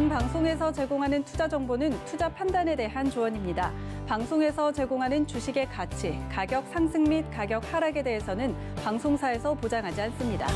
방송에서 제공하는 투자 정보는 투자 판단에 대한 조언입니다. 방송에서 제공하는 주식의 가치, 가격 상승 및 가격 하락에 대해서는 방송사에서 보장하지 않습니다.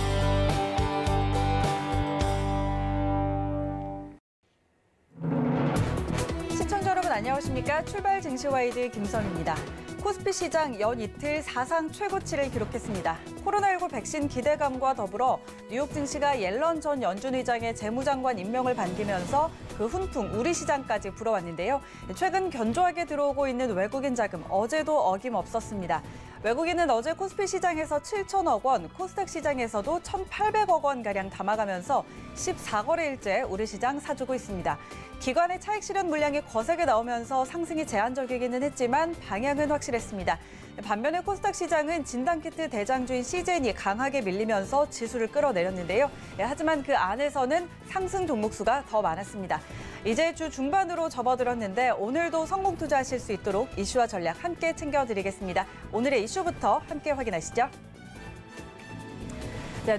시청자 여러분 안녕하십니까? 출발 증시와이드 김선입니다. 코스피 시장 연 이틀 사상 최고치를 기록했습니다. 코로나19 백신 기대감과 더불어 뉴욕 증시가 옐런 전 연준 의장의 재무장관 임명을 반기면서 그 훈풍 우리 시장까지 불어왔는데요. 최근 견조하게 들어오고 있는 외국인 자금 어제도 어김없었습니다. 외국인은 어제 코스피 시장에서 7천억 원, 코스닥 시장에서도 1,800억 원가량 담아가면서 14거래일째 우리 시장 사주고 있습니다. 기관의 차익 실현 물량이 거세게 나오면서 상승이 제한적이기는 했지만 방향은 확실했습니다. 반면에 코스닥 시장은 진단키트 대장주인 CJN이 강하게 밀리면서 지수를 끌어내렸는데요. 하지만 그 안에서는 상승 종목 수가 더 많았습니다. 이제 주 중반으로 접어들었는데 오늘도 성공 투자하실 수 있도록 이슈와 전략 함께 챙겨드리겠습니다. 오늘의 이슈부터 함께 확인하시죠.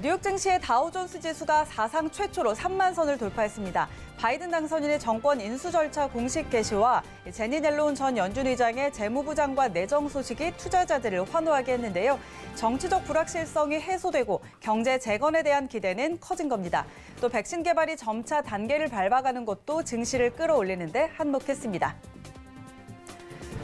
뉴욕 증시의 다우존스 지수가 사상 최초로 3만 선을 돌파했습니다. 바이든 당선인의 정권 인수 절차 공식 개시와 제니 옐런 전 연준 의장의 재무부 장관 내정 소식이 투자자들을 환호하게 했는데요. 정치적 불확실성이 해소되고 경제 재건에 대한 기대는 커진 겁니다. 또 백신 개발이 점차 단계를 밟아가는 것도 증시를 끌어올리는 데 한몫했습니다.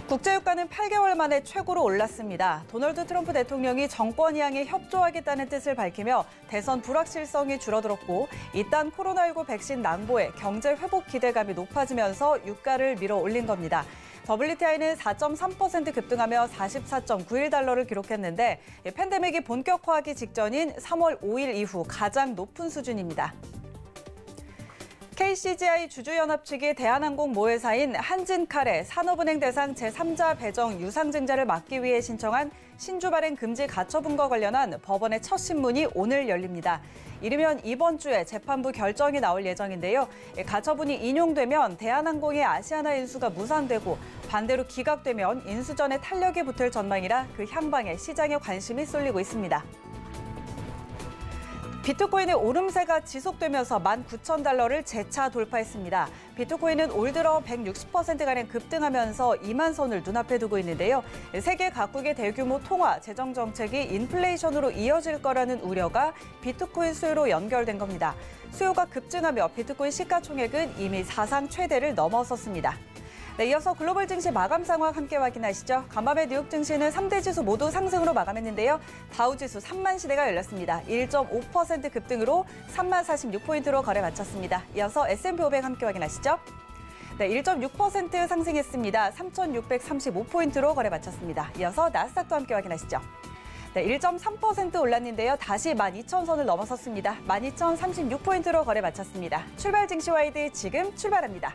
국제유가는 8개월 만에 최고로 올랐습니다. 도널드 트럼프 대통령이 정권이 향해 협조하겠다는 뜻을 밝히며 대선 불확실성이 줄어들었고 이딴 코로나19 백신 낭보에 경제 회복 기대감이 높아지면서 유가를 밀어올린 겁니다. WTI는 4.3% 급등하며 44.91달러를 기록했는데 팬데믹이 본격화하기 직전인 3월 5일 이후 가장 높은 수준입니다. KCGI 주주연합 측이 대한항공 모회사인 한진칼의 산업은행 대상 제3자 배정 유상증자를 막기 위해 신청한 신주 발행 금지 가처분과 관련한 법원의 첫 신문이 오늘 열립니다. 이르면 이번 주에 재판부 결정이 나올 예정인데요. 가처분이 인용되면 대한항공의 아시아나 인수가 무산되고 반대로 기각되면 인수전에 탄력이 붙을 전망이라 그 향방에 시장에 관심이 쏠리고 있습니다. 비트코인의 오름세가 지속되면서 19,000달러를 재차 돌파했습니다. 비트코인은 올 들어 160%가량 급등하면서 2만 선을 눈앞에 두고 있는데요. 세계 각국의 대규모 통화, 재정 정책이 인플레이션으로 이어질 거라는 우려가 비트코인 수요로 연결된 겁니다. 수요가 급증하며 비트코인 시가총액은 이미 사상 최대를 넘어섰습니다. 이어서 글로벌 증시 마감 상황 함께 확인하시죠. 간밤에 뉴욕 증시는 3대 지수 모두 상승으로 마감했는데요. 다우지수 3만 시대가 열렸습니다. 1.5% 급등으로 3만 46포인트로 거래 마쳤습니다. 이어서 S&P 500 함께 확인하시죠. 1.6% 상승했습니다. 3,635포인트로 거래 마쳤습니다. 이어서 나스닥도 함께 확인하시죠. 1.3% 올랐는데요. 다시 12,000선을 넘어섰습니다. 12,036포인트로 거래 마쳤습니다. 출발 증시와이드 지금 출발합니다.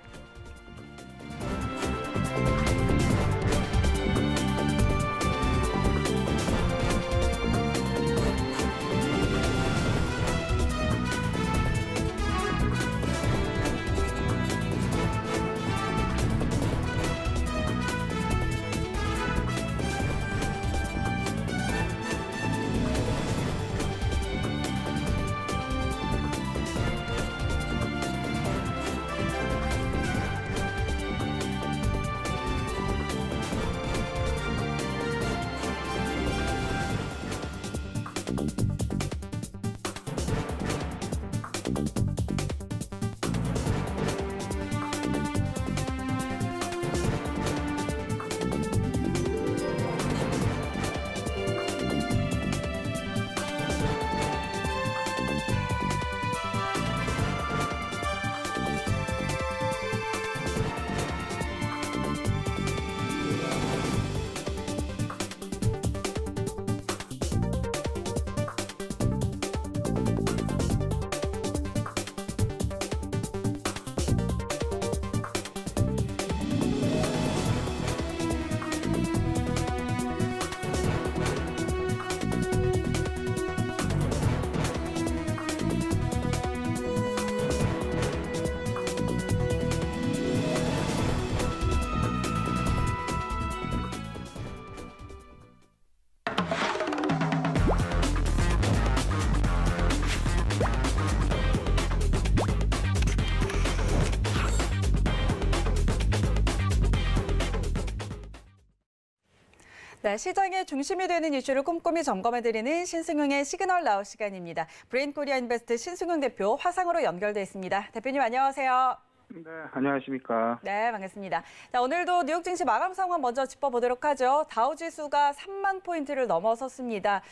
네, 시장의 중심이 되는 이슈를 꼼꼼히 점검해드리는 신승용의 시그널 나우 시간입니다. 브레인코리아 인베스트 신승용 대표 화상으로 연결돼 있습니다. 대표님 안녕하세요. 네, 안녕하십니까. 네, 반갑습니다. 자, 오늘도 뉴욕 증시 마감 상황 먼저 짚어보도록 하죠. 다우 지수가 3만 포인트를 넘어섰습니다.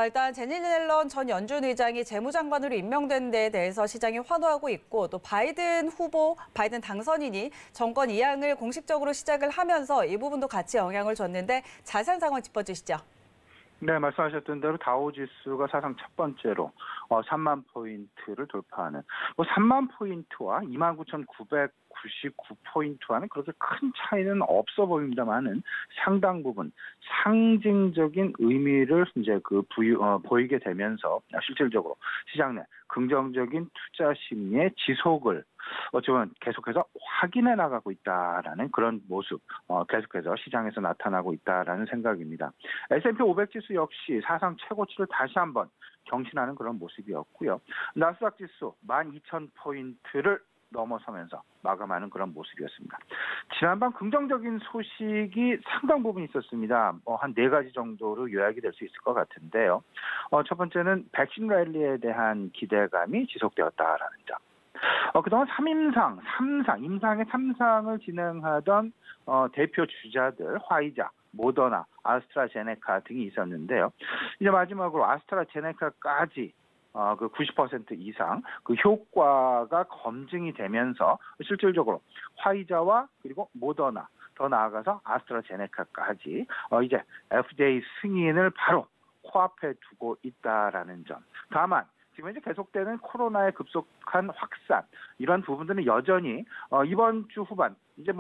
일단 제닛 옐런 전 연준 의장이 재무장관으로 임명된 데에 대해서 시장이 환호하고 있고 또 바이든 당선인이 정권 이양을 공식적으로 시작을 하면서 이 부분도 같이 영향을 줬는데 자세한 상황 짚어주시죠. 네, 말씀하셨던 대로 다우지수가 사상 첫 번째로 3만 포인트를 돌파하는 3만 포인트와 29,999포인트와는 그렇게 큰 차이는 없어 보입니다만은 상당 부분 상징적인 의미를 이제 보이게 되면서 실질적으로 시장 내 긍정적인 투자 심리의 지속을 어쩌면 계속해서 확인해 나가고 있다라는 그런 모습 계속해서 시장에서 나타나고 있다라는 생각입니다. S&P 500 지수 역시 사상 최고치를 다시 한번 경신하는 그런 모습이었고요. 나스닥 지수 12,000포인트를 넘어서면서 마감하는 그런 모습이었습니다. 지난밤 긍정적인 소식이 상당 부분 있었습니다. 한 4가지 정도로 요약이 될 수 있을 것 같은데요. 첫 번째는 백신 랠리에 대한 기대감이 지속되었다라는 점. 그동안 3상의 3상을 진행하던 대표 주자들 화이자, 모더나, 아스트라제네카 등이 있었는데요. 이제 마지막으로 아스트라제네카까지 90% 이상 그 효과가 검증이 되면서 실질적으로 화이자와 그리고 모더나 더 나아가서 아스트라제네카까지 이제 FDA 승인을 바로 코앞에 두고 있다라는 점. 다만 지금 이제 계속되는 코로나의 급속한 확산 이런 부분들은 여전히 이번 주 후반 이제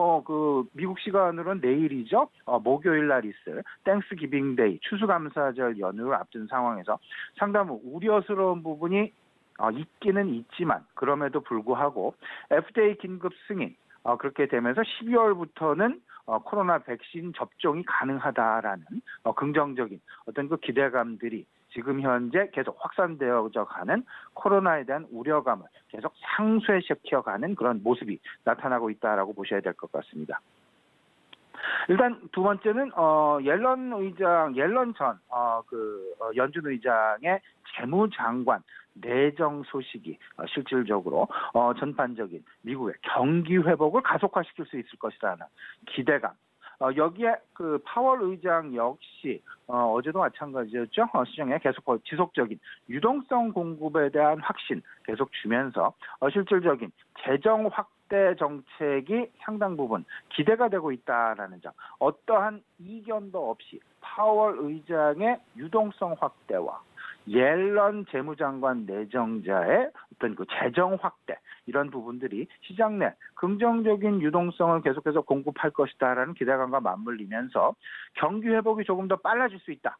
미국 시간으로는 내일이죠. 목요일 날 있을 땡스기빙 데이 추수감사절 연휴를 앞둔 상황에서 상당히 우려스러운 부분이 있기는 있지만 그럼에도 불구하고 FDA 긴급 승인 그렇게 되면서 12월부터는 코로나 백신 접종이 가능하다라는 긍정적인 어떤 그 기대감들이 지금 현재 계속 확산되어져 가는 코로나에 대한 우려감을 계속 상쇄시켜가는 그런 모습이 나타나고 있다라고 보셔야 될 것 같습니다. 일단 두 번째는 옐런 전 연준 의장의 재무장관 내정 소식이 실질적으로 전반적인 미국의 경기 회복을 가속화시킬 수 있을 것이라는 기대감. 여기에 파월 의장 역시 어제도 마찬가지였죠. 시장에 계속 지속적인 유동성 공급에 대한 확신 계속 주면서 실질적인 재정 확대 정책이 상당 부분 기대가 되고 있다라는 점. 어떠한 이견도 없이 파월 의장의 유동성 확대와 옐런 재무장관 내정자의 어떤 그 재정 확대 이런 부분들이 시장 내 긍정적인 유동성을 계속해서 공급할 것이다라는 기대감과 맞물리면서 경기 회복이 조금 더 빨라질 수 있다.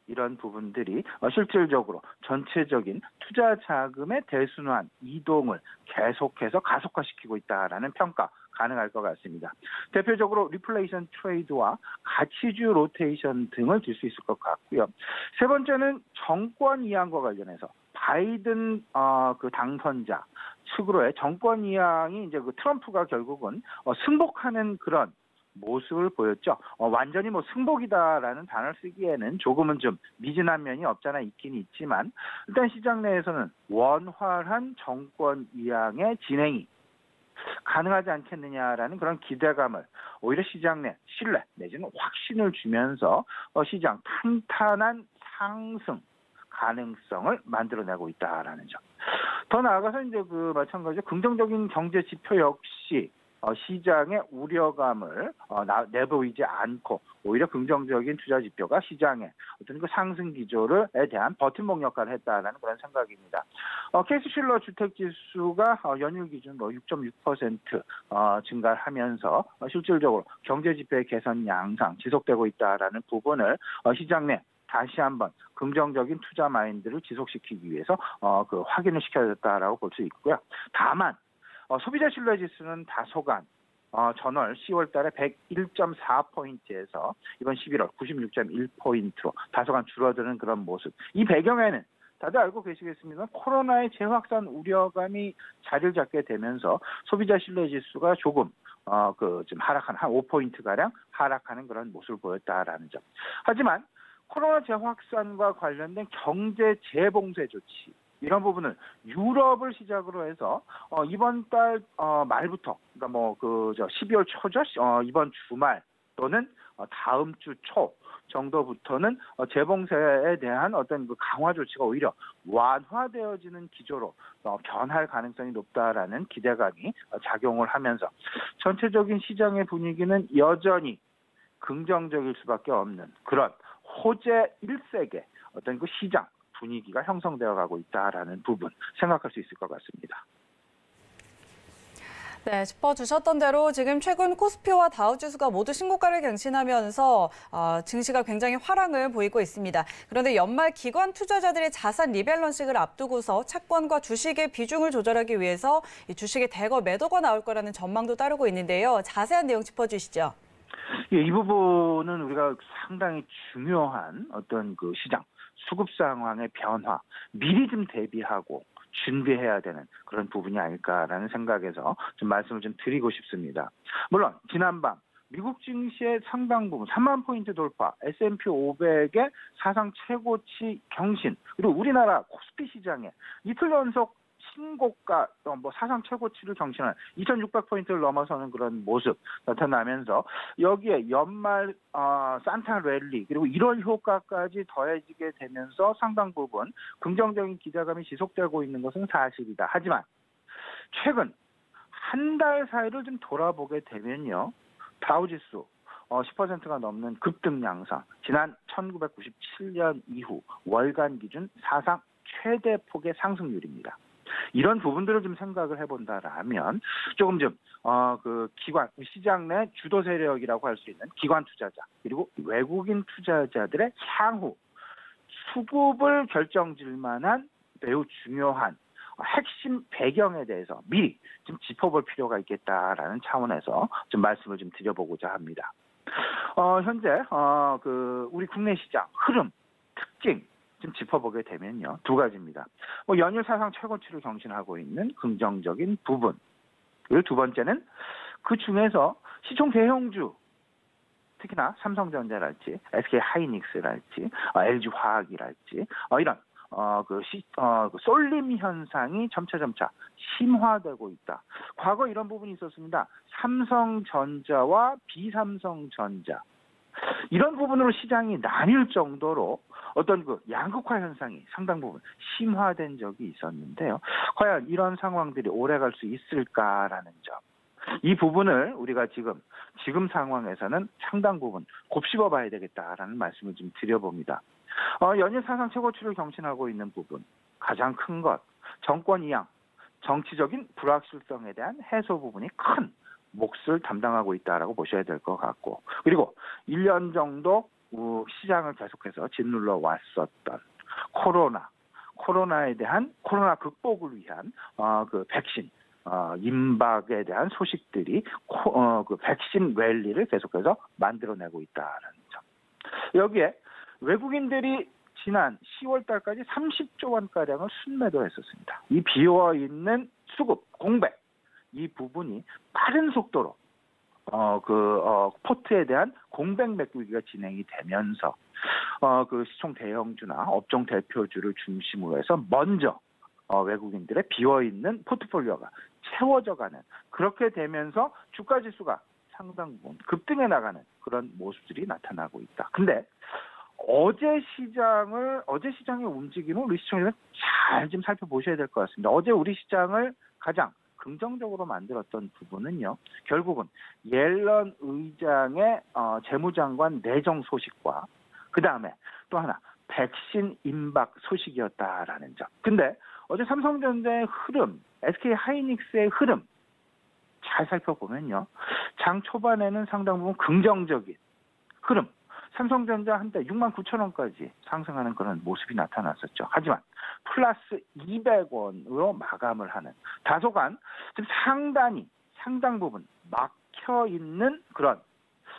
이런 부분들이 실질적으로 전체적인 투자 자금의 대순환 이동을 계속해서 가속화시키고 있다라는 평가 가능할 것 같습니다. 대표적으로 리플레이션 트레이드와 가치주 로테이션 등을 들 수 있을 것 같고요. 세 번째는 정권 이양과 관련해서 바이든 당선자 측으로의 정권 이양이 이제 트럼프가 결국은 승복하는 그런 모습을 보였죠. 완전히 승복이다라는 단어를 쓰기에는 조금은 좀 미진한 면이 없잖아 있긴 있지만 일단 시장 내에서는 원활한 정권 이양의 진행이 가능하지 않겠느냐라는 그런 기대감을 오히려 시장 내 신뢰 내지는 확신을 주면서 시장 탄탄한 상승 가능성을 만들어내고 있다라는 점. 더 나아가서 이제 마찬가지로 긍정적인 경제 지표 역시 시장의 우려감을 내보이지 않고 오히려 긍정적인 투자 지표가 시장의 어떤 그 상승 기조에 대한 버팀목 역할을 했다라는 그런 생각입니다. 케이스실러 주택지수가 연일 기준으로 6.6% 증가하면서 실질적으로 경제 지표의 개선 양상 지속되고 있다라는 부분을 시장 내 다시 한번 긍정적인 투자 마인드를 지속시키기 위해서 확인을 시켜줬다라고 볼 수 있고요. 다만 소비자 신뢰 지수는 다소간 전월 10월 달에 101.4포인트에서 이번 11월 96.1포인트로 다소간 줄어드는 그런 모습. 이 배경에는 다들 알고 계시겠습니다만 코로나의 재확산 우려감이 자리를 잡게 되면서 소비자 신뢰 지수가 조금 좀 하락한 한 5포인트 가량 하락하는 그런 모습을 보였다라는 점. 하지만 코로나 재확산과 관련된 경제 재봉쇄 조치 이런 부분을 유럽을 시작으로 해서 이번 달 말부터 그러니까 12월 초죠. 이번 주말 또는 다음 주 초 정도부터는 재봉쇄에 대한 어떤 그 강화 조치가 오히려 완화되어지는 기조로 변할 가능성이 높다라는 기대감이 작용을 하면서 전체적인 시장의 분위기는 여전히 긍정적일 수밖에 없는 그런 호재 일색의 어떤 그 시장 분위기가 형성되어 가고 있다라는 부분 생각할 수 있을 것 같습니다. 네, 짚어주셨던 대로 지금 최근 코스피와 다우지수가 모두 신고가를 경신하면서 증시가 굉장히 화랑을 보이고 있습니다. 그런데 연말 기관 투자자들의 자산 리밸런싱을 앞두고서 채권과 주식의 비중을 조절하기 위해서 이 주식의 대거 매도가 나올 거라는 전망도 따르고 있는데요. 자세한 내용 짚어주시죠. 예, 이 부분은 우리가 상당히 중요한 어떤 그 시장 수급 상황의 변화 미리 좀 대비하고 준비해야 되는 그런 부분이 아닐까라는 생각에서 좀 말씀을 좀 드리고 싶습니다. 물론 지난밤 미국 증시의 상당 부분 3만 포인트 돌파, S&P 500의 사상 최고치 경신, 그리고 우리나라 코스피 시장에 이틀 연속 신고가 사상 최고치를 경신한 2,600포인트를 넘어서는 그런 모습 나타나면서 여기에 연말 산타 랠리 그리고 1월 효과까지 더해지게 되면서 상당 부분 긍정적인 기대감이 지속되고 있는 것은 사실이다. 하지만 최근 한 달 사이를 좀 돌아보게 되면요. 다우지수 10%가 넘는 급등 양상, 지난 1997년 이후 월간 기준 사상 최대 폭의 상승률입니다. 이런 부분들을 좀 생각을 해본다라면 조금 좀 그 기관 시장 내 주도 세력이라고 할 수 있는 기관 투자자 그리고 외국인 투자자들의 향후 수급을 결정질 만한 매우 중요한 핵심 배경에 대해서 미리 좀 짚어볼 필요가 있겠다라는 차원에서 좀 말씀을 좀 드려보고자 합니다. 현재 우리 국내 시장 흐름 특징 좀 짚어보게 되면요. 두 가지입니다. 연일 사상 최고치를 경신하고 있는 긍정적인 부분. 그리고 두 번째는 그 중에서 시총 대형주, 특히나 삼성전자랄지, SK하이닉스랄지, LG화학이랄지, 이런 쏠림 현상이 점차 심화되고 있다. 과거 이런 부분이 있었습니다. 삼성전자와 비삼성전자. 이런 부분으로 시장이 나뉠 정도로 어떤 그 양극화 현상이 상당 부분 심화된 적이 있었는데요. 과연 이런 상황들이 오래 갈 수 있을까라는 점. 이 부분을 우리가 지금 상황에서는 상당 부분 곱씹어 봐야 되겠다라는 말씀을 좀 드려봅니다. 연일 사상 최고치를 경신하고 있는 부분, 가장 큰 것, 정권 이양, 정치적인 불확실성에 대한 해소 부분이 큰 몫을 담당하고 있다라고 보셔야 될 것 같고, 그리고 1년 정도 시장을 계속해서 짓눌러 왔었던 코로나에 대한 코로나 극복을 위한 그 백신 임박에 대한 소식들이 그 백신 랠리를 계속해서 만들어내고 있다는 점. 여기에 외국인들이 지난 10월 달까지 30조 원가량을 순매도했었습니다. 이 비어있는 수급, 공백, 이 부분이 빠른 속도로 포트에 대한 공백 메꾸기가 진행이 되면서 그 시총 대형주나 업종 대표주를 중심으로 해서 먼저 외국인들의 비어있는 포트폴리오가 채워져가는, 그렇게 되면서 주가 지수가 상당 부분 급등해 나가는 그런 모습들이 나타나고 있다. 근데 어제 시장의 움직임을 우리 시청자들 잘 좀 살펴보셔야 될 것 같습니다. 어제 우리 시장을 가장 긍정적으로 만들었던 부분은요, 결국은 옐런 의장의 재무장관 내정 소식과 그 다음에 또 하나 백신 임박 소식이었다라는 점. 근데 어제 삼성전자의 흐름, SK하이닉스의 흐름 잘 살펴보면요, 장 초반에는 상당 부분 긍정적인 흐름, 삼성전자 한때 69,000원까지 상승하는 그런 모습이 나타났었죠. 하지만 플러스 200원으로 마감을 하는, 다소간 좀 상당 부분 막혀있는 그런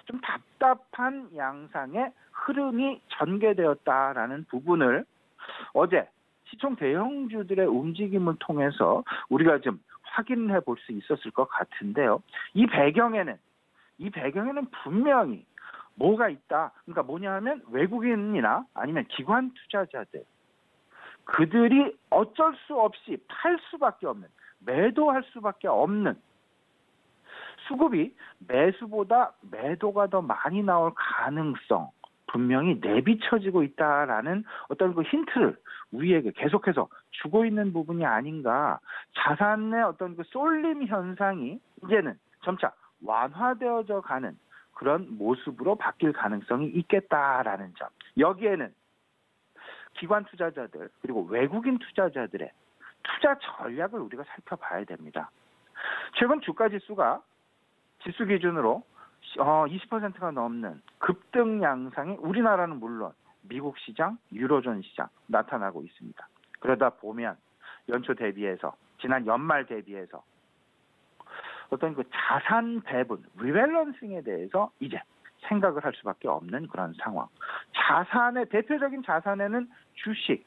좀 답답한 양상의 흐름이 전개되었다라는 부분을 어제 시총 대형주들의 움직임을 통해서 우리가 좀 확인해 볼 수 있었을 것 같은데요. 이 배경에는 분명히 뭐가 있다. 그러니까 뭐냐 하면 외국인이나 아니면 기관 투자자들, 그들이 어쩔 수 없이 팔 수밖에 없는, 매도할 수밖에 없는, 수급이 매수보다 매도가 더 많이 나올 가능성 분명히 내비쳐지고 있다라는 어떤 그 힌트를 우리에게 계속해서 주고 있는 부분이 아닌가. 자산의 어떤 그 쏠림 현상이 이제는 점차 완화되어져 가는 그런 모습으로 바뀔 가능성이 있겠다라는 점. 여기에는 기관 투자자들 그리고 외국인 투자자들의 투자 전략을 우리가 살펴봐야 됩니다. 최근 주가 지수가 지수 기준으로 20%가 넘는 급등 양상이 우리나라는 물론 미국 시장, 유로존 시장 나타나고 있습니다. 그러다 보면 연초 대비해서 지난 연말 대비해서 어떤 그 자산 배분, 리밸런싱에 대해서 이제 생각을 할 수밖에 없는 그런 상황. 자산의 대표적인 자산에는 주식,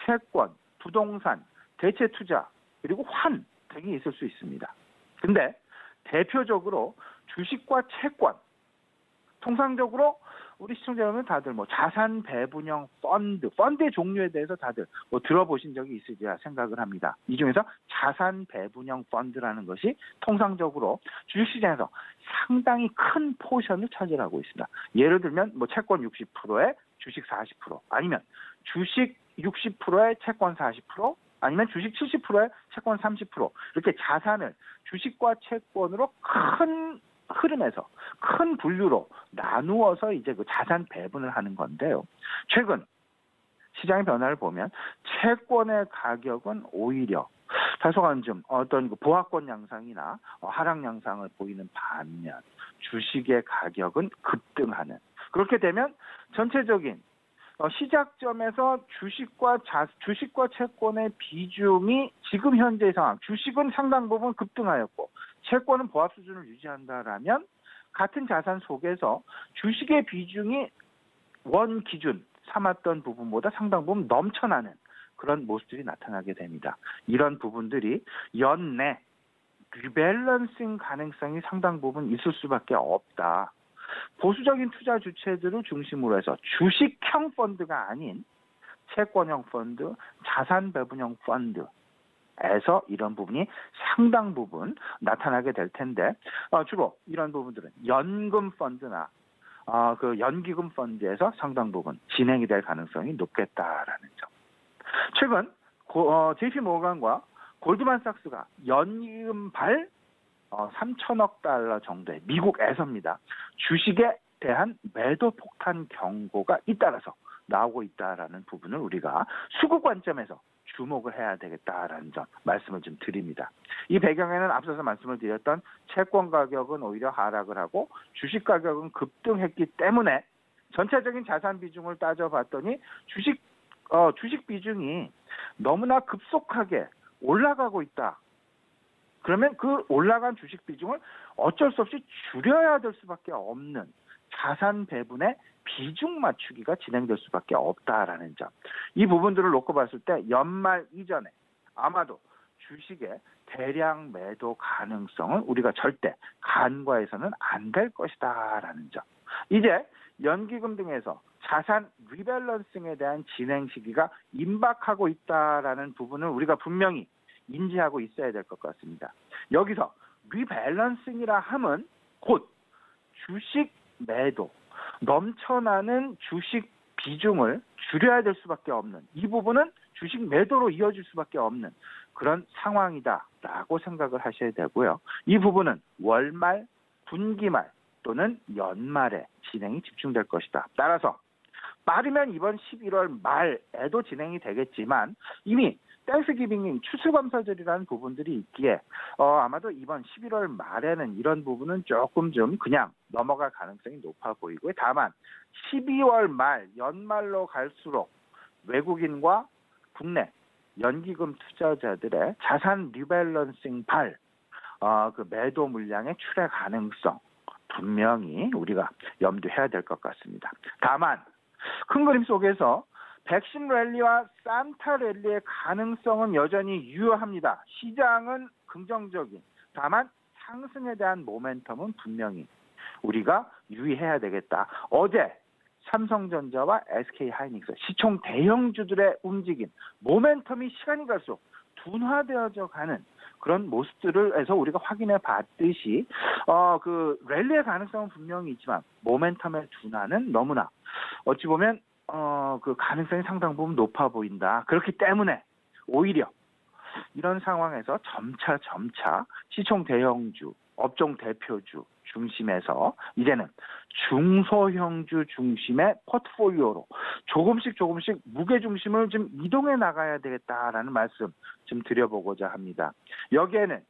채권, 부동산, 대체 투자, 그리고 환 등이 있을 수 있습니다. 근데 대표적으로 주식과 채권, 통상적으로 우리 시청자 여러분 다들 뭐 자산 배분형 펀드의 종류에 대해서 다들 뭐 들어보신 적이 있으리라 생각을 합니다. 이 중에서 자산 배분형 펀드라는 것이 통상적으로 주식시장에서 상당히 큰 포션을 차지하고 있습니다. 예를 들면 뭐 채권 60%에 주식 40%, 아니면 주식 60%에 채권 40%, 아니면 주식 70%에 채권 30%, 이렇게 자산을 주식과 채권으로 큰 흐름에서 큰 분류로 나누어서 이제 그 자산 배분을 하는 건데요. 최근 시장의 변화를 보면 채권의 가격은 오히려 다소간 좀 어떤 그 보합권 양상이나 하락 양상을 보이는 반면 주식의 가격은 급등하는, 그렇게 되면 전체적인 시작점에서 주식과 채권의 비중이 지금 현재의 상황, 주식은 상당 부분 급등하였고 채권은 보합 수준을 유지한다라면 같은 자산 속에서 주식의 비중이 원 기준 삼았던 부분보다 상당 부분 넘쳐나는 그런 모습들이 나타나게 됩니다. 이런 부분들이 연내 리밸런싱 가능성이 상당 부분 있을 수밖에 없다. 보수적인 투자 주체들을 중심으로 해서 주식형 펀드가 아닌 채권형 펀드, 자산 배분형 펀드에서 이런 부분이 상당 부분 나타나게 될 텐데, 주로 이런 부분들은 연금 펀드나 그 연기금 펀드에서 상당 부분 진행이 될 가능성이 높겠다라는 점. 최근 JP 모건과 골드만삭스가 연기금발 3천억 달러 정도의 미국에서입니다. 주식에 대한 매도 폭탄 경고가 잇따라서 나오고 있다라는 부분을 우리가 수급 관점에서 주목을 해야 되겠다라는 점 말씀을 좀 드립니다. 이 배경에는 앞서서 말씀을 드렸던 채권 가격은 오히려 하락을 하고 주식 가격은 급등했기 때문에 전체적인 자산 비중을 따져봤더니 주식 비중이 너무나 급속하게 올라가고 있다. 그러면 그 올라간 주식 비중을 어쩔 수 없이 줄여야 될 수밖에 없는 자산 배분의 비중 맞추기가 진행될 수밖에 없다라는 점. 이 부분들을 놓고 봤을 때 연말 이전에 아마도 주식의 대량 매도 가능성은 우리가 절대 간과해서는 안 될 것이다라는 점. 이제 연기금 등에서 자산 리밸런싱에 대한 진행 시기가 임박하고 있다라는 부분을 우리가 분명히 인지하고 있어야 될 것 같습니다. 여기서 리밸런싱이라 함은 곧 주식 매도, 넘쳐나는 주식 비중을 줄여야 될 수밖에 없는, 이 부분은 주식 매도로 이어질 수밖에 없는 그런 상황이다라고 생각을 하셔야 되고요. 이 부분은 월말, 분기말 또는 연말에 진행이 집중될 것이다. 따라서 빠르면 이번 11월 말에도 진행이 되겠지만 이미 땡스기빙인 추수감사절이라는 부분들이 있기에 아마도 이번 11월 말에는 이런 부분은 조금 좀 그냥 넘어갈 가능성이 높아 보이고요. 다만 12월 말, 연말로 갈수록 외국인과 국내 연기금 투자자들의 자산 리밸런싱 그 매도 물량의 출회 가능성 분명히 우리가 염두해야 될 것 같습니다. 다만 큰 그림 속에서 백신 랠리와 산타 랠리의 가능성은 여전히 유효합니다. 시장은 긍정적인, 다만 상승에 대한 모멘텀은 분명히 우리가 유의해야 되겠다. 어제 삼성전자와 SK하이닉스 시총 대형주들의 움직임, 모멘텀이 시간이 갈수록 둔화되어져 가는 그런 모습들을 해서 우리가 확인해 봤듯이 그 랠리의 가능성은 분명히 있지만 모멘텀의 둔화는 너무나 어찌 보면 그 가능성이 상당 부분 높아 보인다. 그렇기 때문에 오히려 이런 상황에서 점차 시총 대형주, 업종 대표주 중심에서 이제는 중소형주 중심의 포트폴리오로 조금씩 무게 중심을 좀 이동해 나가야 되겠다라는 말씀 좀 드려보고자 합니다. 여기에는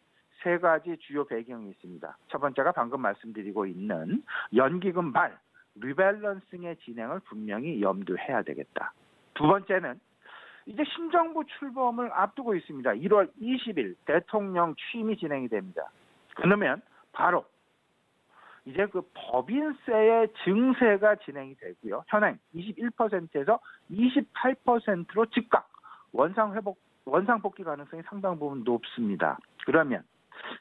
세 가지 주요 배경이 있습니다. 첫 번째가 방금 말씀드리고 있는 연기금 발 리밸런싱의 진행을 분명히 염두해야 되겠다. 두 번째는 이제 신정부 출범을 앞두고 있습니다. 1월 20일 대통령 취임이 진행이 됩니다. 그러면 바로 이제 그 법인세의 증세가 진행이 되고요. 현행 21%에서 28%로 즉각 원상복귀 가능성이 상당 부분 높습니다. 그러면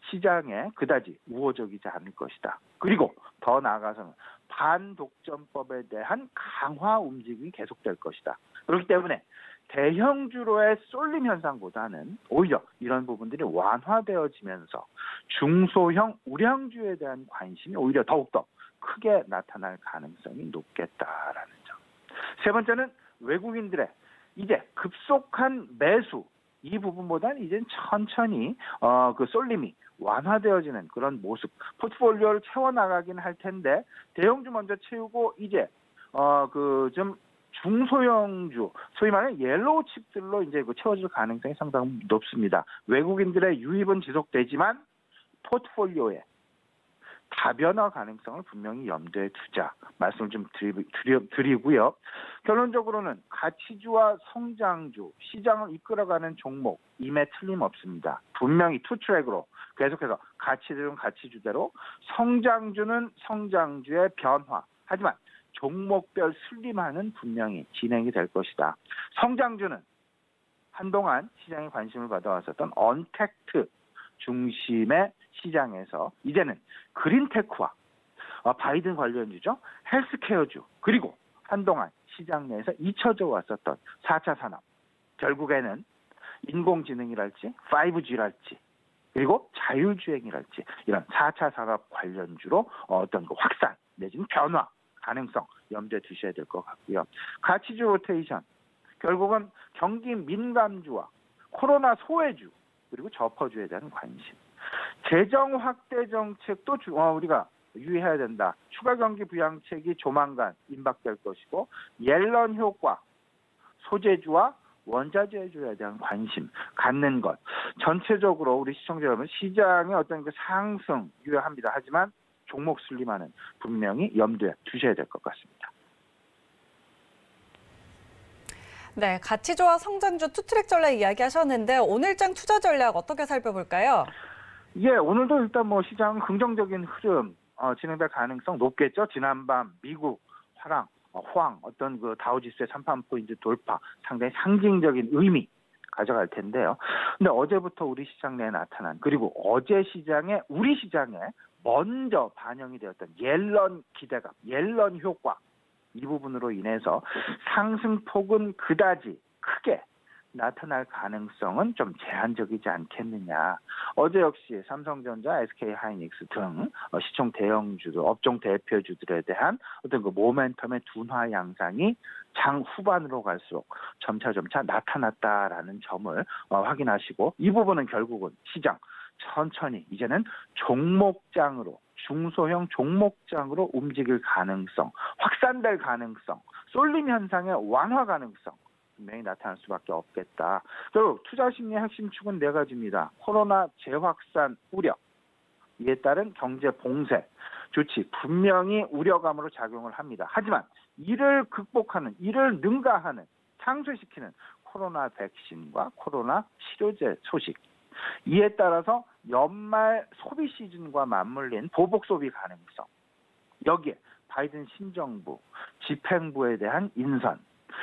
시장에 그다지 우호적이지 않을 것이다. 그리고 더 나아가서는 반독점법에 대한 강화 움직임이 계속될 것이다. 그렇기 때문에 대형주로의 쏠림 현상보다는 오히려 이런 부분들이 완화되어지면서 중소형 우량주에 대한 관심이 오히려 더욱더 크게 나타날 가능성이 높겠다라는 점. 세 번째는 외국인들의 이제 급속한 매수, 이 부분보다는 이제 천천히 그 쏠림이 완화되어지는 그런 모습, 포트폴리오를 채워나가긴 할 텐데 대형주 먼저 채우고 이제 좀 중소형주, 소위 말하는 옐로우 칩들로 이제 채워질 가능성이 상당히 높습니다. 외국인들의 유입은 지속되지만 포트폴리오에 다변화 가능성을 분명히 염두에 두자 말씀을 좀 드리고요. 결론적으로는 가치주와 성장주, 시장을 이끌어가는 종목 임에 틀림없습니다. 분명히 투트랙으로 계속해서 가치들은 가치주대로, 성장주는 성장주의 변화. 하지만 종목별 슬림화는 분명히 진행이 될 것이다. 성장주는 한동안 시장에 관심을 받아왔었던 언택트 중심의 시장에서 이제는 그린테크와 바이든 관련주죠, 헬스케어주, 그리고 한동안 시장 내에서 잊혀져 왔었던 4차 산업, 결국에는 인공지능이랄지 5G랄지 그리고 자율주행이랄지 이런 4차 산업 관련주로 어떤 그 확산 내지는 변화 가능성 염두에 두셔야 될 것 같고요. 가치주 로테이션, 결국은 경기 민감주와 코로나 소외주 그리고 저퍼주에 대한 관심. 재정 확대 정책도 우리가 유의해야 된다. 추가 경기 부양책이 조만간 임박될 것이고 옐런 효과, 소재주와 원자재주에 대한 관심 갖는 것. 전체적으로 우리 시청자 여러분, 시장의 어떤 그 상승 유효합니다. 하지만 종목 슬림화는 분명히 염두에 두셔야 될 것 같습니다. 네, 가치주와 성장주 투트랙 전략 이야기하셨는데 오늘장 투자 전략 어떻게 살펴볼까요? 예, 오늘도 일단 시장 긍정적인 흐름 진행될 가능성 높겠죠. 지난밤 미국 호황 어떤 그 다우지수의 3,000포인트 돌파 상당히 상징적인 의미 가져갈 텐데요. 근데 어제부터 우리 시장 내에 나타난, 그리고 어제 우리 시장에 먼저 반영이 되었던 옐런 기대감, 옐런 효과, 이 부분으로 인해서 상승폭은 그다지 크게 나타날 가능성은 좀 제한적이지 않겠느냐. 어제 역시 삼성전자, SK하이닉스 등 시총 대형주들, 업종 대표주들에 대한 어떤 그 모멘텀의 둔화 양상이 장 후반으로 갈수록 점차 나타났다라는 점을 확인하시고, 이 부분은 결국은 시장 천천히 이제는 종목장으로, 중소형 종목장으로 움직일 가능성, 확산될 가능성, 쏠림 현상의 완화 가능성 분명히 나타날 수밖에 없겠다. 결국 투자 심리의 핵심 축은 네 가지입니다. 코로나 재확산 우려, 이에 따른 경제 봉쇄 조치 분명히 우려감으로 작용을 합니다. 하지만 이를 극복하는, 이를 능가하는, 상쇄시키는 코로나 백신과 코로나 치료제 소식, 이에 따라서 연말 소비 시즌과 맞물린 보복 소비 가능성, 여기에 바이든 신정부, 집행부에 대한 인선,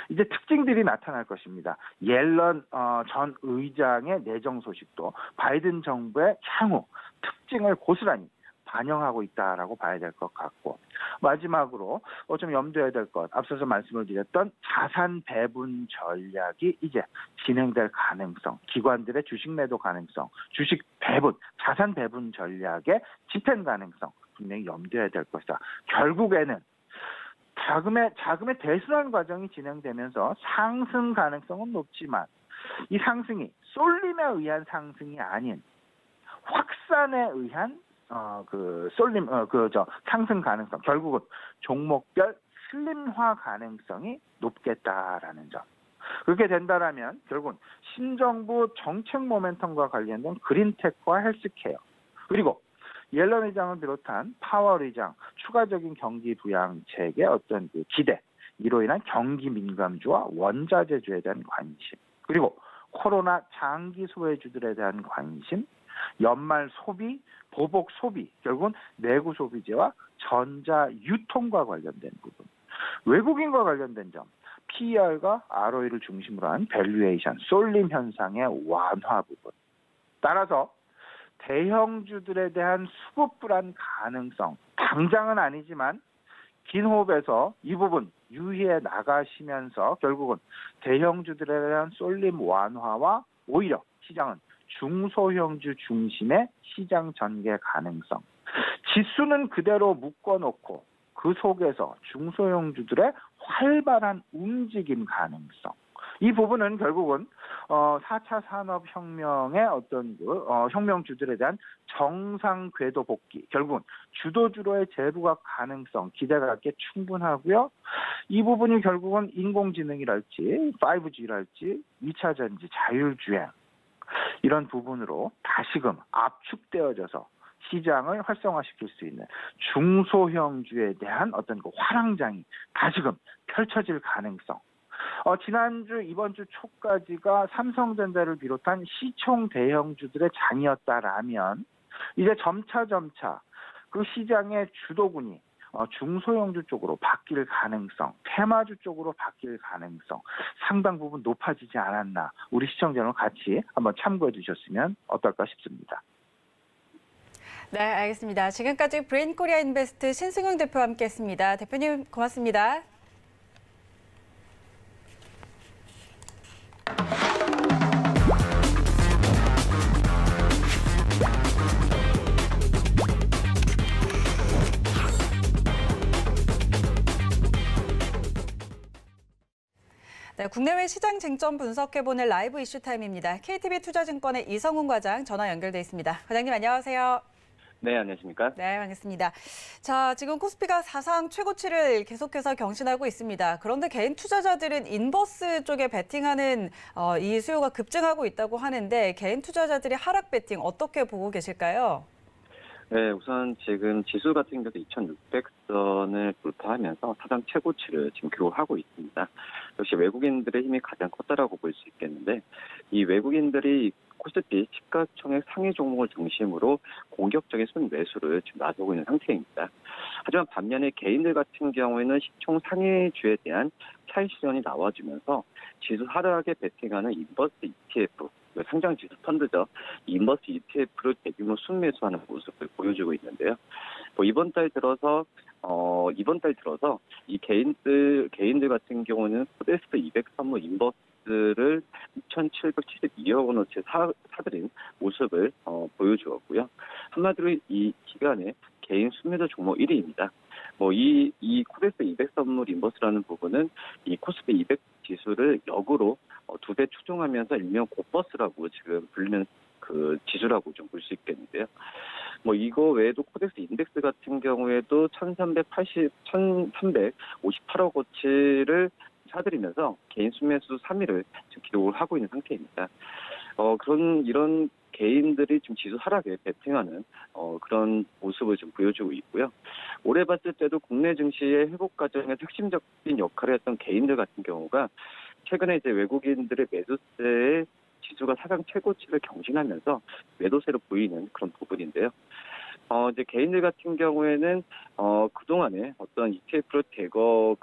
이제 특징들이 나타날 것입니다. 옐런 전 의장의 내정 소식도 바이든 정부의 향후 특징을 고스란히 반영하고 있다라고 봐야 될 것 같고, 마지막으로 좀 염두해야 될 것, 앞서서 말씀을 드렸던 자산 배분 전략이 이제 진행될 가능성, 기관들의 주식 매도 가능성, 주식 배분, 자산 배분 전략의 집행 가능성 분명히 염두해야 될 것이다. 결국에는 자금의 대순환 과정이 진행되면서 상승 가능성은 높지만 이 상승이 쏠림에 의한 상승이 아닌 확산에 의한 상승 가능성, 결국은 종목별 슬림화 가능성이 높겠다라는 점. 그렇게 된다라면 결국은 신정부 정책 모멘텀과 관련된 그린텍과 헬스케어, 그리고 옐런 의장을 비롯한 파월 의장 추가적인 경기 부양책의 어떤 기대, 이로 인한 경기 민감주와 원자재주에 대한 관심, 그리고 코로나 장기 소외주들에 대한 관심, 연말 소비, 보복 소비, 결국은 내구 소비재와 전자 유통과 관련된 부분, 외국인과 관련된 점, PER과 ROE를 중심으로 한 밸류에이션, 쏠림 현상의 완화 부분. 따라서 대형주들에 대한 수급 불안 가능성, 당장은 아니지만 긴 호흡에서 이 부분 유의해 나가시면서 결국은 대형주들에 대한 쏠림 완화와 오히려 시장은 중소형주 중심의 시장 전개 가능성, 지수는 그대로 묶어놓고 그 속에서 중소형주들의 활발한 움직임 가능성, 이 부분은 결국은 4차 산업혁명의 어떤 혁명주들에 대한 정상 궤도 복귀, 결국은 주도주로의 재부각 가능성 기대가 꽤 충분하고요. 이 부분이 결국은 인공지능이랄지 5G랄지 2차 전지, 자율주행, 이런 부분으로 다시금 압축되어져서 시장을 활성화시킬 수 있는 중소형주에 대한 어떤 화랑장이 다시금 펼쳐질 가능성. 지난주, 이번 주 초까지가 삼성전자를 비롯한 시총 대형주들의 장이었다라면 이제 점차 그 시장의 주도군이 중소형주 쪽으로 바뀔 가능성, 테마주 쪽으로 바뀔 가능성 상당 부분 높아지지 않았나, 우리 시청자 여러분 같이 한번 참고해 주셨으면 어떨까 싶습니다. 네, 알겠습니다. 지금까지 브레인코리아 인베스트 신승용 대표와 함께했습니다. 대표님 고맙습니다. 네, 국내외 시장 쟁점 분석해보는 라이브 이슈 타임입니다. KTB 투자증권의 이성훈 과장 전화 연결돼 있습니다. 과장님 안녕하세요. 네, 안녕하십니까? 네, 반갑습니다. 자, 지금 코스피가 사상 최고치를 계속해서 경신하고 있습니다. 그런데 개인 투자자들은 인버스 쪽에 베팅하는 이 수요가 급증하고 있다고 하는데 개인 투자자들이 하락 베팅 어떻게 보고 계실까요? 네, 우선 지금 지수 같은 경우도 2,600선을 돌파하면서 사상 최고치를 지금 기록하고 있습니다. 역시 외국인들의 힘이 가장 컸다라고 볼 수 있겠는데, 이 외국인들이 코스피 시가총액 상위 종목을 중심으로 공격적인 순매수를 지금 나서고 있는 상태입니다. 하지만 반면에 개인들 같은 경우에는 시총 상위주에 대한 차익 실현이 나와주면서 지수 하락에 베팅하는 인버스 ETF, 상장 지수 펀드죠. 인버스 ETF를 대규모 순매수하는 모습을 보여주고 있는데요. 이번 달 들어서 이 개인들 같은 경우는 코데스크 200 선물 인버스를 2,772억 원어치 사들인 모습을 보여주었고요. 한마디로 이 기간에 개인 순매도 종목 1위입니다. 이 코데스크 200 선물 인버스라는 부분은 이 코스피 200 지수를 역으로 2배 추종하면서 일명 고버스라고 지금 불리는 그 지수라고 좀 볼 수 있겠는데요. 이거 외에도 코덱스 인덱스 같은 경우에도 1,358억 원치를 사들이면서 개인 순매수 3위를 지금 기록을 하고 있는 상태입니다. 이런 개인들이 지금 지수 하락에 베팅하는 그런 모습을 좀 보여주고 있고요. 올해 봤을 때도 국내 증시의 회복 과정에 핵심적인 역할을 했던 개인들 같은 경우가 최근에 이제 외국인들의 매도세의 지수가 사상 최고치를 경신하면서 매도세를 보이는 그런 부분인데요. 이제 개인들 같은 경우에는 그동안에 어떤 ETF를 대거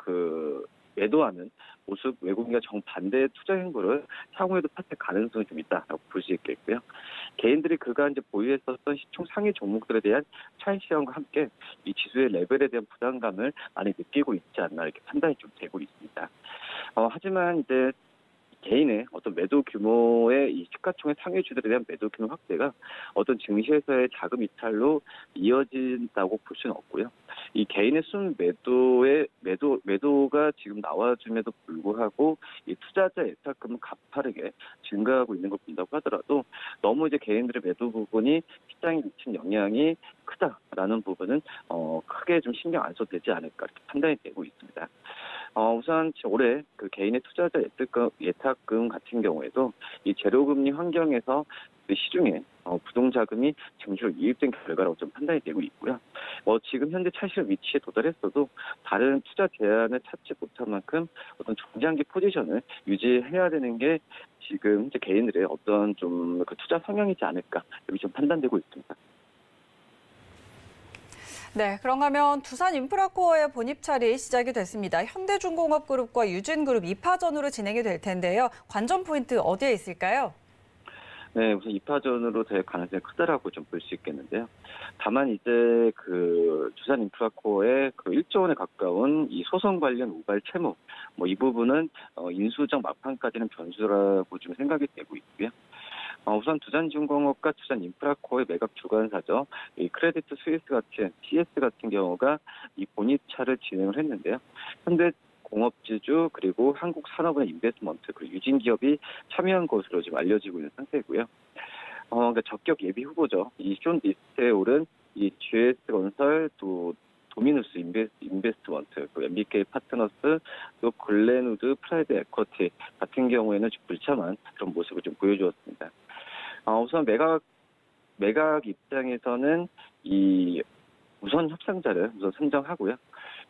매도하는 보수 외국인과 정반대의 투자 행보를 향후에도 펼칠 가능성이 좀 있다라고 볼 수 있겠고요. 개인들이 그간 이제 보유했었던 시총 상위 종목들에 대한 차익 실현과 함께 이 지수의 레벨에 대한 부담감을 많이 느끼고 있지 않나 이렇게 판단이 좀 되고 있습니다. 하지만 이제 개인의 어떤 매도 규모의 이 시가총액 상위주들에 대한 매도 규모 확대가 어떤 증시에서의 자금 이탈로 이어진다고 볼 수는 없고요. 이 개인의 순 매도가 지금 나와줌에도 불구하고 이 투자자 예탁금은 가파르게 증가하고 있는 걸 본다고 하더라도 너무 이제 개인들의 매도 부분이 시장에 미친 영향이 크다라는 부분은 크게 좀 신경 안 써도 되지 않을까 이렇게 판단이 되고 있습니다. 우선 올해 그 개인의 투자자 예탁금 같은 경우에도 이 제로금리 환경에서 시중에 부동자금이 증시로 유입된 결과라고 좀 판단이 되고 있고요. 지금 현재 차익 위치에 도달했어도 다른 투자 대안을 찾지 못한 만큼 어떤 중장기 포지션을 유지해야 되는 게 지금 현재 개인들의 어떤 좀 그 투자 성향이지 않을까 여기 좀 판단되고 있습니다. 네, 그런가 하면 두산인프라코어의 본입찰이 시작이 됐습니다. 현대중공업그룹과 유진그룹 2파전으로 진행이 될 텐데요. 관전 포인트 어디에 있을까요? 네, 우선 2파전으로 될 가능성이 크다라고 좀 볼 수 있겠는데요. 다만 이제 그 두산인프라코어의 그 1조 원에 가까운 이 소송 관련 우발 채무, 이 부분은 인수정 막판까지는 변수라고 좀 생각이 되고 있고요. 우선 두산중공업과 두산인프라코어의 매각 주관사죠. 이 크레디트 스위스 같은 CS 같은 경우가 이 본입찰을 진행을 했는데요. 현대 공업지주 그리고 한국산업은행 인베스트먼트 그리고 유진기업이 참여한 것으로 지금 알려지고 있는 상태고요. 그러니까 적격 예비 후보죠. 이 쇼 리스트에 오른 이 GS건설 또 도미누스 인베스트먼트, MBK 파트너스, 또 글렌우드 프라이드 에쿼티 같은 경우에는 좀 불참한 그런 모습을 좀 보여주었습니다. 우선 매각 입장에서는 이 우선 협상자를 우선 선정하고요.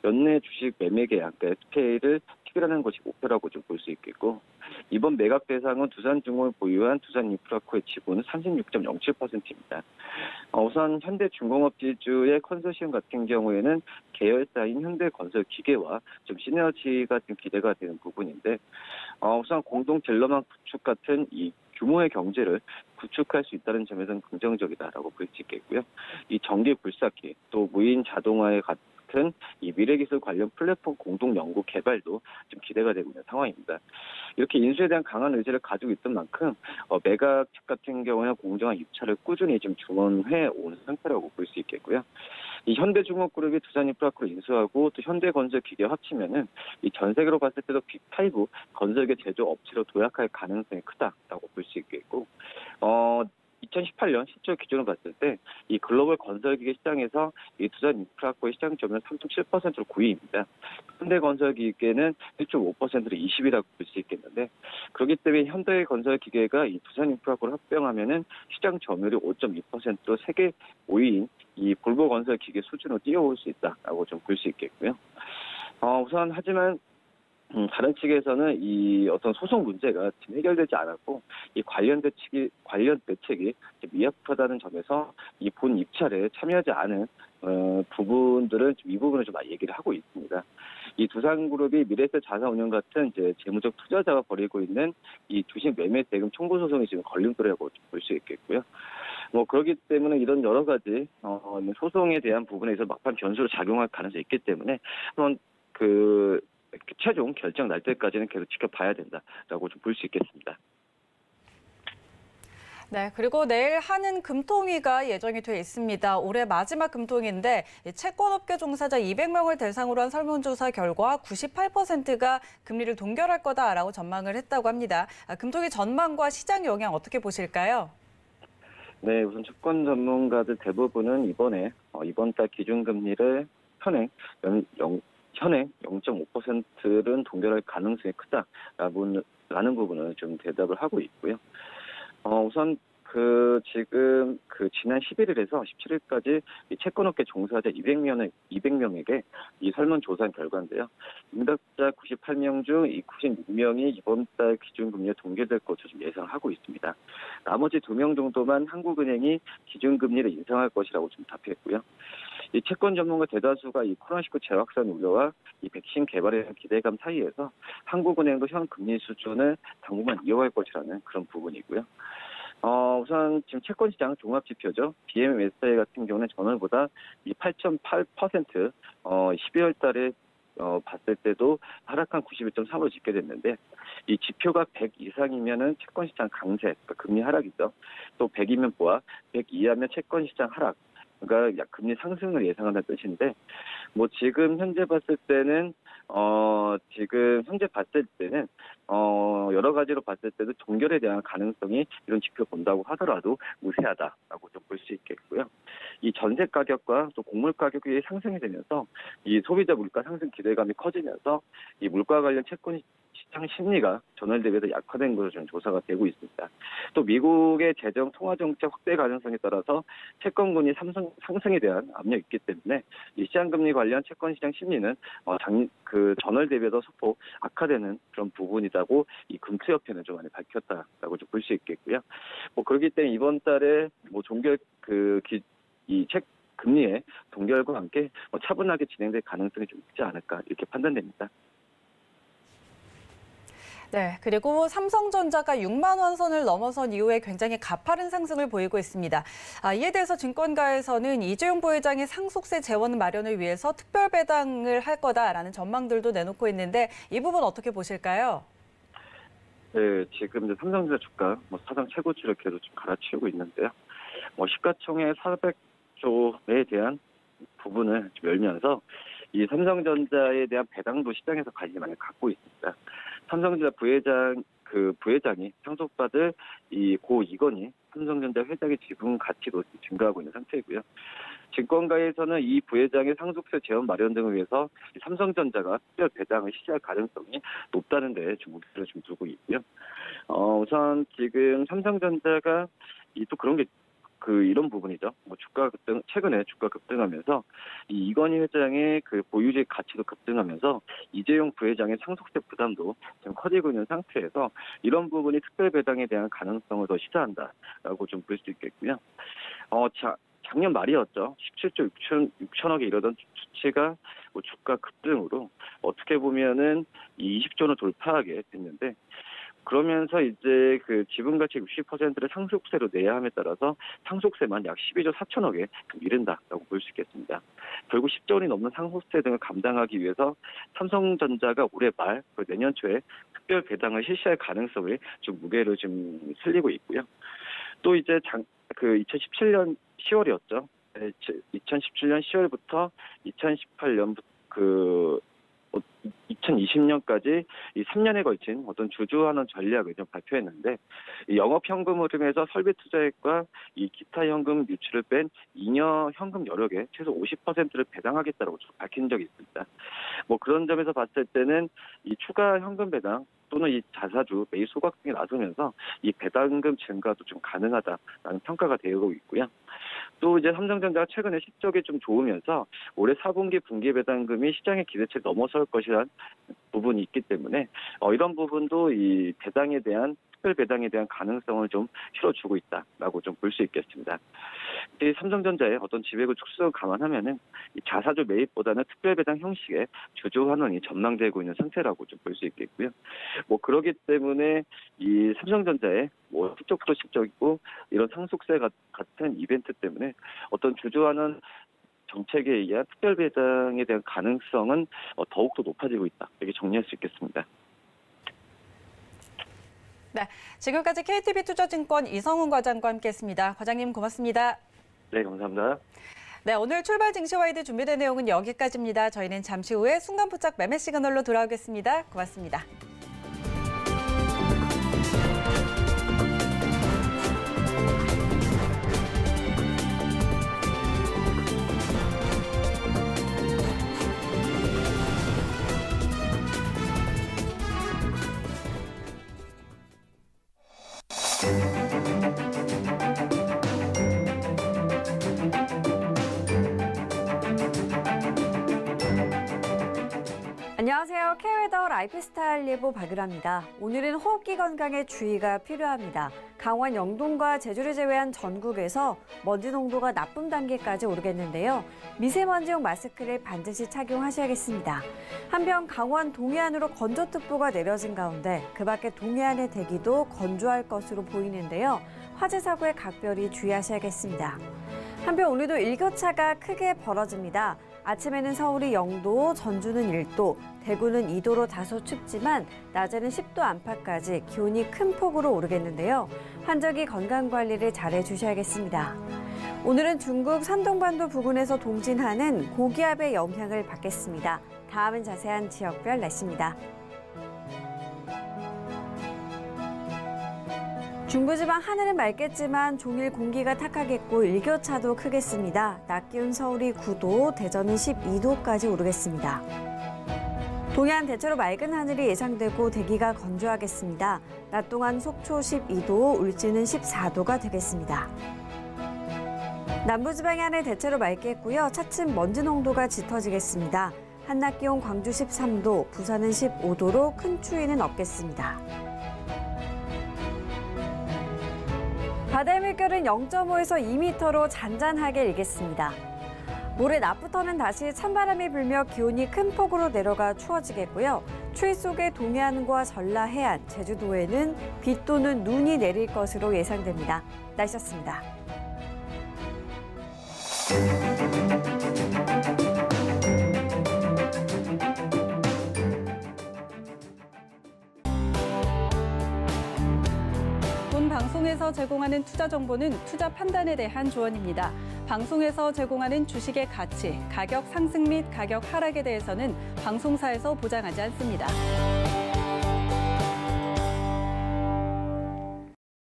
연내 주식 매매 계약, 그러니까 SPA를 체결하는 것이 목표라고 좀 볼 수 있겠고, 이번 매각 대상은 두산중공을 보유한 두산인프라코의 지분은 36.07%입니다. 우선 현대중공업지주의 컨소시엄 같은 경우에는 계열사인 현대건설기계와 좀 시너지가 좀 기대가 되는 부분인데, 우선 공동 딜러망 구축 같은 이 규모의 경제를 구축할 수 있다는 점에서는 긍정적이다라고 볼 수 있겠고요. 이 전기 불사기, 또 무인 자동화에 같은 이 미래기술 관련 플랫폼 공동 연구 개발도 좀 기대가 되고 있는 상황입니다. 이렇게 인수에 대한 강한 의지를 가지고 있던 만큼 매각 측 같은 경우에는 공정한 입찰을 꾸준히 좀 주문해 온 상태라고 볼 수 있겠고요. 이 현대중공업그룹이 두산인프라코를 인수하고 또 현대건설기계 합치면은 이 전 세계로 봤을 때도 빅5 건설계 제조 업체로 도약할 가능성이 크다라고 볼 수 있겠고, 2018년 실적 기준으로 봤을 때 이 글로벌 건설기계 시장에서 이 두산인프라코의 시장 점유율 3.7%로 9위입니다. 현대건설기계는 1.5%로 20위라고 볼 수 있겠는데, 그렇기 때문에 현대건설기계가 이 두산인프라코를 합병하면은 시장 점유율이 5.2%로 세계 5위인 이 볼보건설기계 수준으로 뛰어올 수 있다라고 좀 볼 수 있겠고요. 우선 하지만 다른 측에서는 이 어떤 소송 문제가 지금 해결되지 않았고, 이 관련 대책이 미흡하다는 점에서 이 본 입찰에 참여하지 않은 부분들은 이 부분을 좀 얘기를 하고 있습니다. 이 두산그룹이 미래에셋 자산운용 같은 이제 재무적 투자자가 벌이고 있는 이 주식 매매 대금 청구 소송이 지금 걸림돌이라고 볼 수 있겠고요. 그렇기 때문에 이런 여러 가지 소송에 대한 부분에서 막판 변수로 작용할 가능성이 있기 때문에 한번 최종 결정 날 때까지는 계속 지켜봐야 된다라고 좀 볼 수 있겠습니다. 네, 그리고 내일 하는 금통위가 예정이 돼 있습니다. 올해 마지막 금통위인데 채권업계 종사자 200명을 대상으로 한 설문조사 결과 98%가 금리를 동결할 거다라고 전망을 했다고 합니다. 금통위 전망과 시장 영향 어떻게 보실까요? 네, 우선 채권 전문가들 대부분은 이번 달 기준금리를 현행 0.5%는 동결할 가능성이 크다라는 부분을 좀 대답을 하고 있고요. 우선 지금 지난 11일에서 17일까지 이 채권업계 종사자 200명에게 이 설문조사한 결과인데요. 응답자 98명 중 이 96명이 이번 달 기준금리에 동결될 것으로 좀 예상하고 있습니다. 나머지 2명 정도만 한국은행이 기준금리를 인상할 것이라고 좀 답했고요. 이 채권 전문가 대다수가 이 코로나19 재확산 우려와 이 백신 개발에 대한 기대감 사이에서 한국은행도 현 금리 수준을 당분간 이어갈 것이라는 그런 부분이고요. 우선 지금 채권시장 종합지표죠. BMSI 같은 경우는 전월보다 이 8.8%, 12월 달에 봤을 때도 하락한 91.3으로 집계됐는데, 이 지표가 100 이상이면은 채권시장 강세, 그러니까 금리 하락이죠. 또 100이면 보아, 100 이하면 채권시장 하락. 그러니까 금리 상승을 예상한다는 뜻인데, 뭐 지금 현재 봤을 때는 여러 가지로 봤을 때도 동결에 대한 가능성이 이런 지표 본다고 하더라도 우세하다라고 좀 볼 수 있겠고요. 이 전세 가격과 또 곡물 가격이 상승이 되면서 이 소비자 물가 상승 기대감이 커지면서 이 물가 관련 채권 시장 심리가 전월 대비해서 약화된 것으로 좀 조사가 되고 있습니다. 또 미국의 재정 통화 정책 확대 가능성에 따라서 채권금리 상승에 대한 압력이 있기 때문에 이 시장금리 관련 채권 시장 심리는 전월 대비해서 소폭 악화되는 그런 부분이라고 이 금투협회는 좀 많이 밝혔다라고 좀 볼 수 있겠고요. 뭐 그렇기 때문에 이번 달에 뭐 종결 이 책 금리의 동결과 함께 차분하게 진행될 가능성이 좀 있지 않을까 이렇게 판단됩니다. 네, 그리고 삼성전자가 6만 원 선을 넘어선 이후에 굉장히 가파른 상승을 보이고 있습니다. 이에 대해서 증권가에서는 이재용 부회장의 상속세 재원 마련을 위해서 특별 배당을 할 거다라는 전망들도 내놓고 있는데 이 부분 어떻게 보실까요? 네, 지금 이제 삼성전자 주가 사상 최고치를 계속 좀 갈아치우고 있는데요. 시가총액 400조에 대한 부분을 좀 열면서 이 삼성전자에 대한 배당도 시장에서 관심을 많이 갖고 있습니다. 삼성전자 부회장이 상속받을 이 고 이건희 삼성전자 회장의 지분 가치도 증가하고 있는 상태이고요. 증권가에서는 이 부회장의 상속세 재원 마련 등을 위해서 삼성전자가 특별 배당을 실시할 가능성이 높다는 데 목표를 좀 두고 있고요. 우선 지금 삼성전자가 또 그런 게 이런 부분이죠. 주가 급등, 최근에 주가 급등하면서 이 이건희 회장의 보유주의 가치도 급등하면서 이재용 부회장의 상속세 부담도 좀 커지고 있는 상태에서 이런 부분이 특별 배당에 대한 가능성을 더 시사한다라고 좀 볼 수 있겠고요. 작년 말이었죠. 17조 6천억에 이르던 수치가 주가 급등으로 어떻게 보면은 이 20조는 돌파하게 됐는데, 그러면서 이제 지분 가치 60%를 상속세로 내야 함에 따라서 상속세만 약 12조 4천억에 이른다라고 볼 수 있겠습니다. 결국 10조 원이 넘는 상속세 등을 감당하기 위해서 삼성전자가 올해 말 내년 초에 특별 배당을 실시할 가능성을 좀 무게를 좀 슬리고 있고요. 또 이제 2017년 10월이었죠. 2017년 10월부터 2018년 2020년까지 이 3년에 걸친 어떤 주주환원 전략을 좀 발표했는데, 이 영업현금 흐름에서 설비 투자액과 이 기타 현금 유출을 뺀 잉여 현금 여력의 최소 50%를 배당하겠다고 밝힌 적이 있습니다. 그런 점에서 봤을 때는 이 추가 현금 배당 또는 이 자사주 매입 소각 등에 나서면서 이 배당금 증가도 좀 가능하다라는 평가가 되고 있고요. 또 이제 삼성전자가 최근에 실적이 좀 좋으면서 올해 4분기 분기 배당금이 시장의 기대치를 넘어설 것이라는 부분이 있기 때문에 이런 부분도 이 특별 배당에 대한 가능성을 좀 실어주고 있다라고 좀 볼 수 있겠습니다. 이 삼성전자의 어떤 지배구 축소를 감안하면은 이 자사주 매입보다는 특별 배당 형식의 주주 환원이 전망되고 있는 상태라고 좀 볼 수 있겠고요. 그러기 때문에 이 삼성전자의 실적도 실적이고 이런 상속세 같은 이벤트 때문에 어떤 주주 환원 정책에 의한 특별 배당에 대한 가능성은 더욱더 높아지고 있다. 이렇게 정리할 수 있겠습니다. 네, 지금까지 KTB투자증권 이성훈 과장과 함께했습니다. 과장님 고맙습니다. 네, 감사합니다. 네, 오늘 출발 증시와이드 준비된 내용은 여기까지입니다. 저희는 잠시 후에 순간포착 매매 시그널로 돌아오겠습니다. 고맙습니다. 라이프스타일 예보 발표합니다. 오늘은 호흡기 건강에 주의가 필요합니다. 강원 영동과 제주를 제외한 전국에서 먼지 농도가 나쁨 단계까지 오르겠는데요. 미세먼지용 마스크를 반드시 착용하셔야겠습니다. 한편 강원 동해안으로 건조특보가 내려진 가운데 그 밖에 동해안의 대기도 건조할 것으로 보이는데요. 화재 사고에 각별히 주의하셔야겠습니다. 한편 오늘도 일교차가 크게 벌어집니다. 아침에는 서울이 0도, 전주는 1도, 대구는 2도로 다소 춥지만 낮에는 10도 안팎까지 기온이 큰 폭으로 오르겠는데요. 환절기 건강관리를 잘해 주셔야겠습니다. 오늘은 중국 산동반도 부근에서 동진하는 고기압의 영향을 받겠습니다. 다음은 자세한 지역별 날씨입니다. 중부지방 하늘은 맑겠지만 종일 공기가 탁하겠고 일교차도 크겠습니다. 낮 기온 서울이 9도, 대전은 12도까지 오르겠습니다. 동해안 대체로 맑은 하늘이 예상되고 대기가 건조하겠습니다. 낮 동안 속초 12도, 울진은 14도가 되겠습니다. 남부지방의 하늘 대체로 맑겠고요. 차츰 먼지 농도가 짙어지겠습니다. 한낮 기온 광주 13도, 부산은 15도로 큰 추위는 없겠습니다. 바다의 물결은 0.5에서 2m로 잔잔하게 일겠습니다. 모레 낮부터는 다시 찬바람이 불며 기온이 큰 폭으로 내려가 추워지겠고요. 추위 속에 동해안과 전라 해안, 제주도에는 비 또는 눈이 내릴 것으로 예상됩니다. 날씨였습니다. 본 방송에서 제공하는 투자 정보는 투자 판단에 대한 조언입니다. 방송에서 제공하는 주식의 가치, 가격 상승 및 가격 하락에 대해서는 방송사에서 보장하지 않습니다.